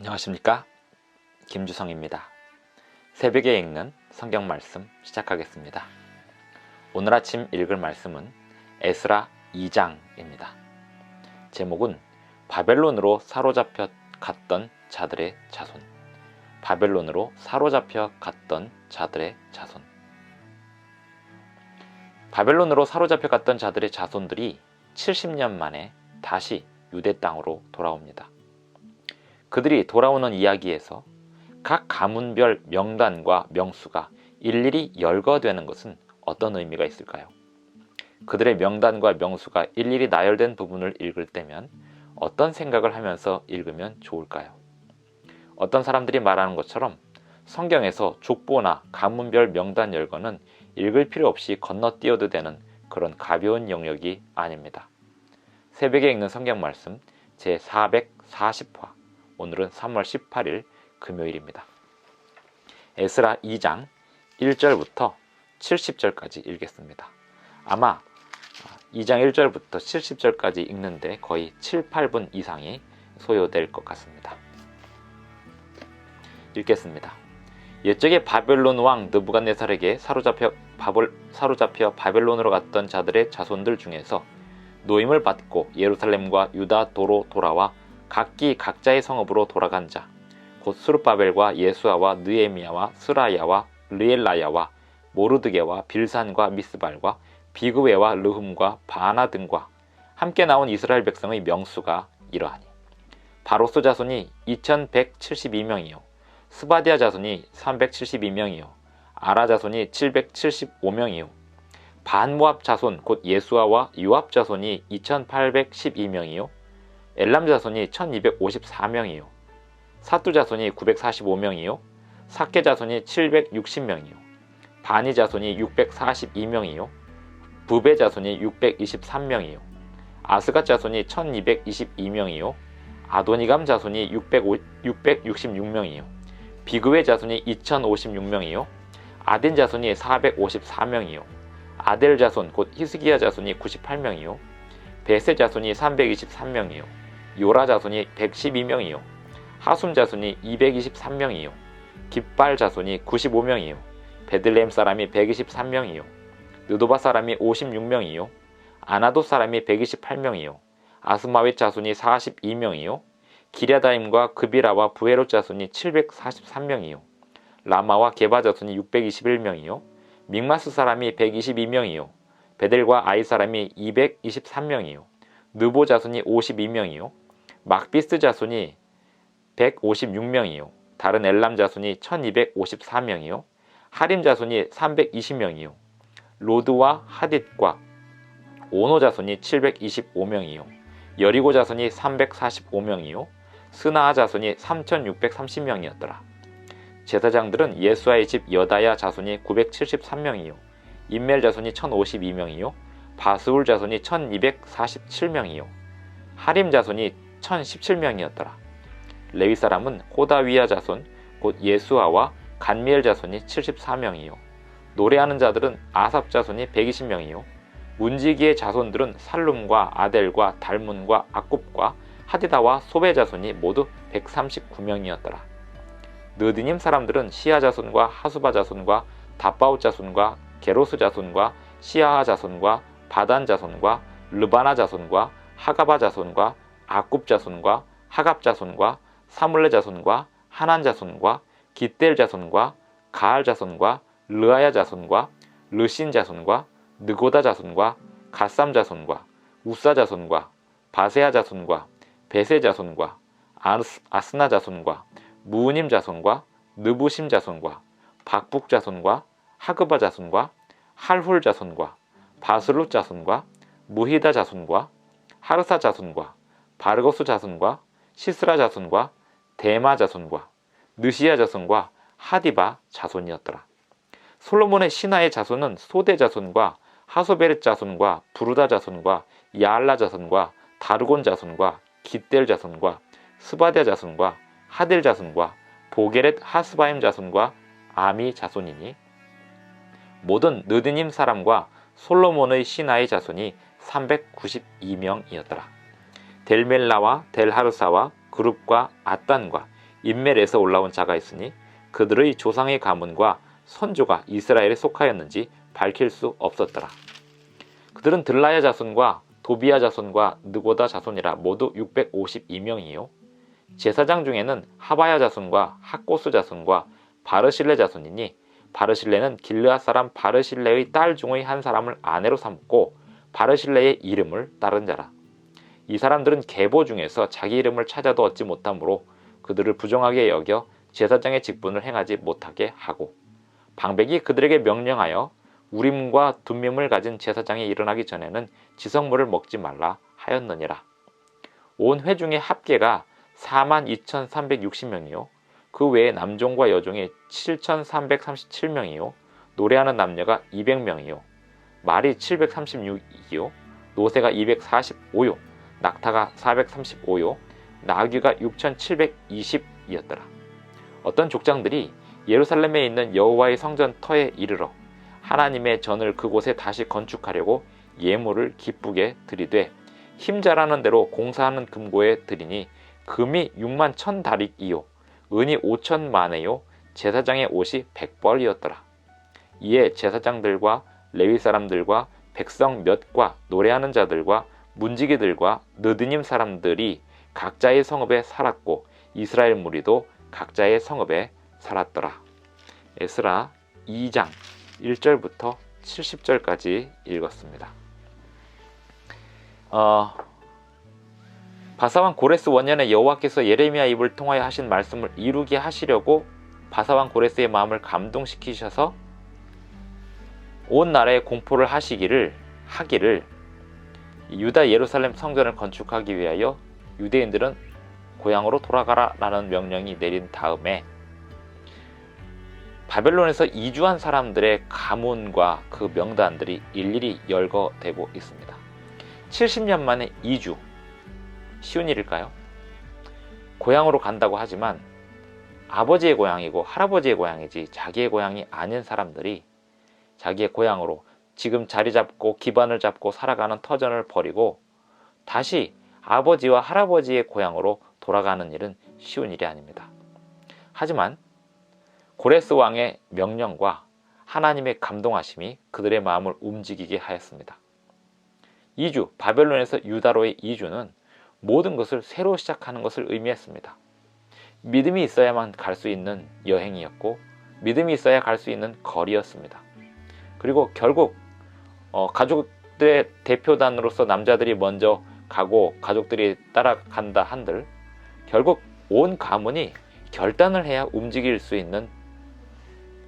안녕하십니까, 김주성입니다. 새벽에 읽는 성경 말씀 시작하겠습니다. 오늘 아침 읽을 말씀은 에스라 2장입니다. 제목은 바벨론으로 사로잡혀 갔던 자들의 자손. 바벨론으로 사로잡혀 갔던 자들의 자손. 바벨론으로 사로잡혀 갔던 자들의 자손들이 70년 만에 다시 유대 땅으로 돌아옵니다. 그들이 돌아오는 이야기에서 각 가문별 명단과 명수가 일일이 열거되는 것은 어떤 의미가 있을까요? 그들의 명단과 명수가 일일이 나열된 부분을 읽을 때면 어떤 생각을 하면서 읽으면 좋을까요? 어떤 사람들이 말하는 것처럼 성경에서 족보나 가문별 명단 열거는 읽을 필요 없이 건너뛰어도 되는 그런 가벼운 영역이 아닙니다. 새벽에 읽는 성경 말씀 제440화, 오늘은 3월 18일 금요일입니다. 에스라 2장 1절부터 70절까지 읽겠습니다. 아마 2장 1절부터 70절까지 읽는데 거의 7, 8분 이상이 소요될 것 같습니다. 읽겠습니다. 옛적에 바벨론 왕 느부갓네살에게 사로잡혀 바벨론으로 갔던 자들의 자손들 중에서 노임을 받고 예루살렘과 유다 도로 돌아와 각기 각자의 성읍으로 돌아간 자, 곧 스룹바벨과 예수아와 느헤미야와 스라야와 르엘라야와 모르드게와 빌산과 미스발과 비그웨와 르흠과 바나 등과 함께 나온 이스라엘 백성의 명수가 이러하니, 바로스 자손이 2172명이요 스바디아 자손이 372명이요 아라 자손이 775명이요 반모압 자손 곧 예수아와 요압 자손이 2812명이요 엘람 자손이 1254명이요 사뚜 자손이 945명이요 사케 자손이 760명이요 바니 자손이 642명이요 부베 자손이 623명이요 아스갓 자손이 1222명이요 아도니감 자손이 666명이요 비그웨 자손이 2056명이요 아딘 자손이 454명이요 아델 자손 곧 히스기야 자손이 98명이요 베세 자손이 323명이요 요라 자손이 112명이요 하숨 자손이 223명이요 깃발 자손이 95명이요 베들레헴 사람이 123명이요 느도바 사람이 56명이요 아나도 사람이 128명이요 아스마웻 자손이 42명이요 기랴다임과 그비라와 부에롯 자손이 743명이요 라마와 게바 자손이 621명이요 믹마스 사람이 122명이요 베델과 아이 사람이 223명이요 느보 자손이 52명이요 막비스 자손이 156명이요 다른 엘람 자손이 1254명이요 하림 자손이 320명이요 로드와 하딧과 오노 자손이 725명이요 여리고 자손이 345명이요 스나아 자손이 3630명이었더라. 제사장들은 예수아의 집 여다야 자손이 973명이요 임멜 자손이 1052명이요 바스울 자손이 1247명이요 하림 자손이 1017명이었더라. 레위 사람은 호다위야 자손 곧 예수아와 간미엘 자손이 74명이요 노래하는 자들은 아삽 자손이 120명이요 문지기의 자손들은 살룸과 아델과 달문과 아굽과 하디다와 소베 자손이 모두 139명이었더라. 느디님 사람들은 시아 자손과 하수바 자손과 다바웃 자손과 게로스 자손과 시아하 자손과 바단 자손과 르바나 자손과 하가바 자손과 아굽 자손과 하갑 자손과 사물레 자손과 하난 자손과 깃델 자손과 가알 자손과 르아야 자손과 르신 자손과 느고다 자손과 가삼 자손과 우사 자손과 바세아 자손과 베세 자손과 아스나 자손과 무우님 자손과 느부심 자손과 박북 자손과 하그바 자손과 할훌 자손과 바슬룻 자손과 무히다 자손과 하르사 자손과 바르고스 자손과 시스라 자손과 데마 자손과 느시야 자손과 하디바 자손이었더라. 솔로몬의 신하의 자손은 소대 자손과 하소베렛 자손과 부르다 자손과 야알라 자손과 다르곤 자손과 깃델 자손과 스바디아 자손과 하델 자손과 보게렛 하스바임 자손과 아미 자손이니, 모든 느드님 사람과 솔로몬의 신하의 자손이 392명이었더라. 델멜라와 델하르사와 그룹과 아단과 인멜에서 올라온 자가 있으니 그들의 조상의 가문과 선조가 이스라엘에 속하였는지 밝힐 수 없었더라. 그들은 들라야 자손과 도비야 자손과 느고다 자손이라 모두 652명이요 제사장 중에는 하바야 자손과 학고스 자손과 바르실레 자손이니 바르실레는 길르앗 사람 바르실레의 딸 중의 한 사람을 아내로 삼고 바르실레의 이름을 따른 자라. 이 사람들은 계보 중에서 자기 이름을 찾아도 얻지 못하므로 그들을 부정하게 여겨 제사장의 직분을 행하지 못하게 하고 방백이 그들에게 명령하여 우림과 둠밈을 가진 제사장이 일어나기 전에는 지성물을 먹지 말라 하였느니라. 온 회중의 합계가 42,360명이요 그 외에 남종과 여종이 7,337명이요 노래하는 남녀가 200명이요 말이 736이요 노새가 245요 낙타가 435요 나귀가 6,720이었더라. 어떤 족장들이 예루살렘에 있는 여호와의 성전 터에 이르러 하나님의 전을 그곳에 다시 건축하려고 예물을 기쁘게 드리되 힘자라는 대로 공사하는 금고에 드리니 금이 6만 1,000다릭이요 은이 5,000만에요 제사장의 옷이 100벌이었더라. 이에 제사장들과 레위 사람들과 백성 몇과 노래하는 자들과 문지기들과 느드님 사람들이 각자의 성읍에 살았고 이스라엘 무리도 각자의 성읍에 살았더라. 에스라 2장 1절부터 70절까지 읽었습니다. 바사왕 고레스 원년에 여호와께서 예레미야 입을 통하여 하신 말씀을 이루게 하시려고 바사왕 고레스의 마음을 감동시키셔서 온 나라에 공포를 하기를 유다 예루살렘 성전을 건축하기 위하여 유대인들은 고향으로 돌아가라 라는 명령이 내린 다음에 바벨론에서 이주한 사람들의 가문과 그 명단들이 일일이 열거되고 있습니다. 70년 만에 이주, 쉬운 일일까요? 고향으로 간다고 하지만 아버지의 고향이고 할아버지의 고향이지 자기의 고향이 아닌 사람들이 자기의 고향으로 지금 자리 잡고 기반을 잡고 살아가는 터전을 버리고 다시 아버지와 할아버지의 고향으로 돌아가는 일은 쉬운 일이 아닙니다. 하지만 고레스 왕의 명령과 하나님의 감동하심이 그들의 마음을 움직이게 하였습니다. 이주, 바벨론에서 유다로의 이주는 모든 것을 새로 시작하는 것을 의미했습니다. 믿음이 있어야만 갈 수 있는 여행이었고 믿음이 있어야 갈 수 있는 거리였습니다. 그리고 결국 가족들의 대표단으로서 남자들이 먼저 가고 가족들이 따라간다 한들 결국 온 가문이 결단을 해야 움직일 수 있는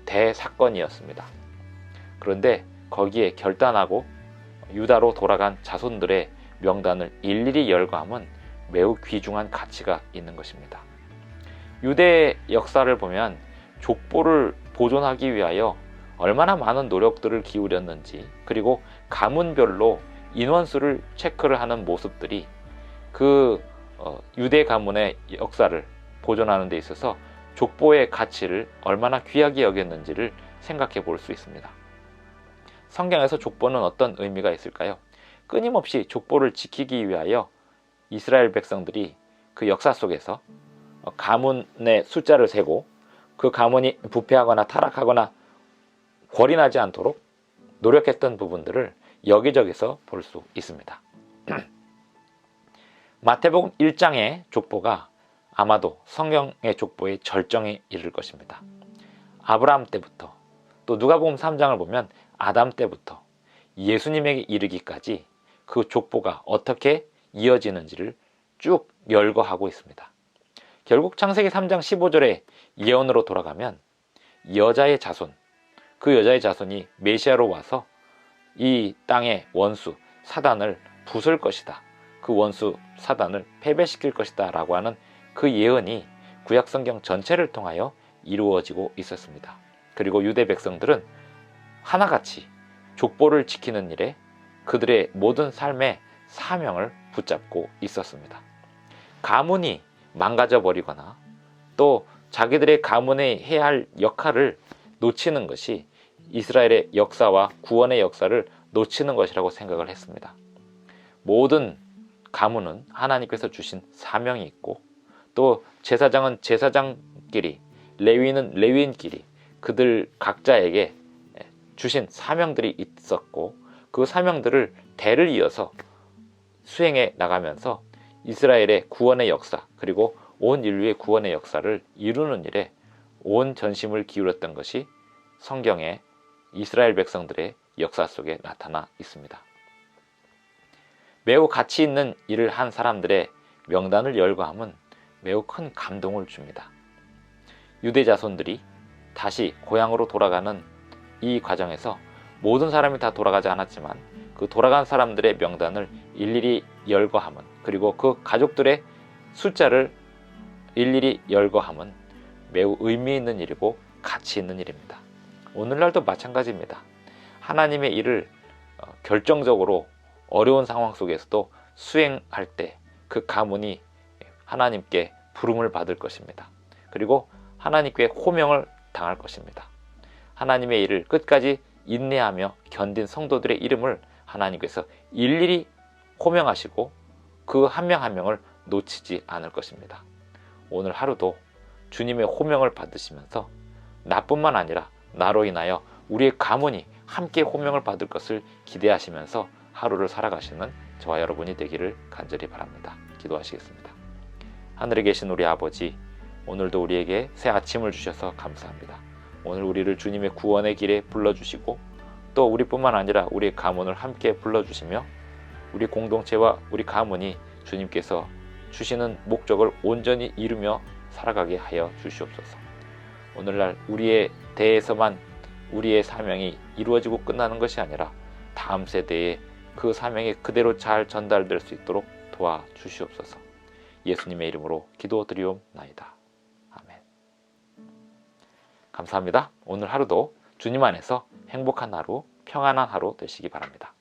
대사건이었습니다. 그런데 거기에 결단하고 유다로 돌아간 자손들의 명단을 일일이 열거함은 매우 귀중한 가치가 있는 것입니다. 유대의 역사를 보면 족보를 보존하기 위하여 얼마나 많은 노력들을 기울였는지 그리고 가문별로 인원수를 체크를 하는 모습들이 그 유대 가문의 역사를 보존하는 데 있어서 족보의 가치를 얼마나 귀하게 여겼는지를 생각해 볼 수 있습니다. 성경에서 족보는 어떤 의미가 있을까요? 끊임없이 족보를 지키기 위하여 이스라엘 백성들이 그 역사 속에서 가문의 숫자를 세고 그 가문이 부패하거나 타락하거나 궐이 나지 않도록 노력했던 부분들을 여기저기서 볼 수 있습니다. 마태복음 1장의 족보가 아마도 성경의 족보의 절정에 이를 것입니다. 아브라함 때부터 또 누가복음 3장을 보면 아담 때부터 예수님에게 이르기까지 그 족보가 어떻게 이어지는지를 쭉 열거하고 있습니다. 결국 창세기 3장 15절의 예언으로 돌아가면 여자의 자손, 그 여자의 자손이 메시아로 와서 이 땅의 원수 사단을 부술 것이다. 그 원수 사단을 패배시킬 것이다 라고 하는 그 예언이 구약성경 전체를 통하여 이루어지고 있었습니다. 그리고 유대 백성들은 하나같이 족보를 지키는 일에 그들의 모든 삶의 사명을 붙잡고 있었습니다. 가문이 망가져 버리거나 또 자기들의 가문이 해야 할 역할을 놓치는 것이 이스라엘의 역사와 구원의 역사를 놓치는 것이라고 생각을 했습니다. 모든 가문은 하나님께서 주신 사명이 있고 또 제사장은 제사장끼리, 레위인은 레위인끼리 그들 각자에게 주신 사명들이 있었고 그 사명들을 대를 이어서 수행해 나가면서 이스라엘의 구원의 역사 그리고 온 인류의 구원의 역사를 이루는 일에 온 전심을 기울였던 것이 성경의 이스라엘 백성들의 역사 속에 나타나 있습니다. 매우 가치 있는 일을 한 사람들의 명단을 열거함은 매우 큰 감동을 줍니다. 유대 자손들이 다시 고향으로 돌아가는 이 과정에서 모든 사람이 다 돌아가지 않았지만 그 돌아간 사람들의 명단을 일일이 열거함은, 그리고 그 가족들의 숫자를 일일이 열거함은 매우 의미 있는 일이고 가치 있는 일입니다. 오늘날도 마찬가지입니다. 하나님의 일을 결정적으로 어려운 상황 속에서도 수행할 때 그 가문이 하나님께 부름을 받을 것입니다. 그리고 하나님께 호명을 당할 것입니다. 하나님의 일을 끝까지 인내하며 견딘 성도들의 이름을 하나님께서 일일이 호명하시고 그 한 명 한 명을 놓치지 않을 것입니다. 오늘 하루도 주님의 호명을 받으시면서 나뿐만 아니라 나로 인하여 우리의 가문이 함께 호명을 받을 것을 기대하시면서 하루를 살아가시는 저와 여러분이 되기를 간절히 바랍니다. 기도하시겠습니다. 하늘에 계신 우리 아버지, 오늘도 우리에게 새 아침을 주셔서 감사합니다. 오늘 우리를 주님의 구원의 길에 불러주시고 또 우리뿐만 아니라 우리의 가문을 함께 불러주시며 우리 공동체와 우리 가문이 주님께서 주시는 목적을 온전히 이루며 살아가게 하여 주시옵소서. 오늘날 우리의 대에서만 우리의 사명이 이루어지고 끝나는 것이 아니라 다음 세대에 그 사명이 그대로 잘 전달될 수 있도록 도와주시옵소서. 예수님의 이름으로 기도드리옵나이다. 아멘. 감사합니다. 오늘 하루도 주님 안에서 행복한 하루, 평안한 하루 되시기 바랍니다.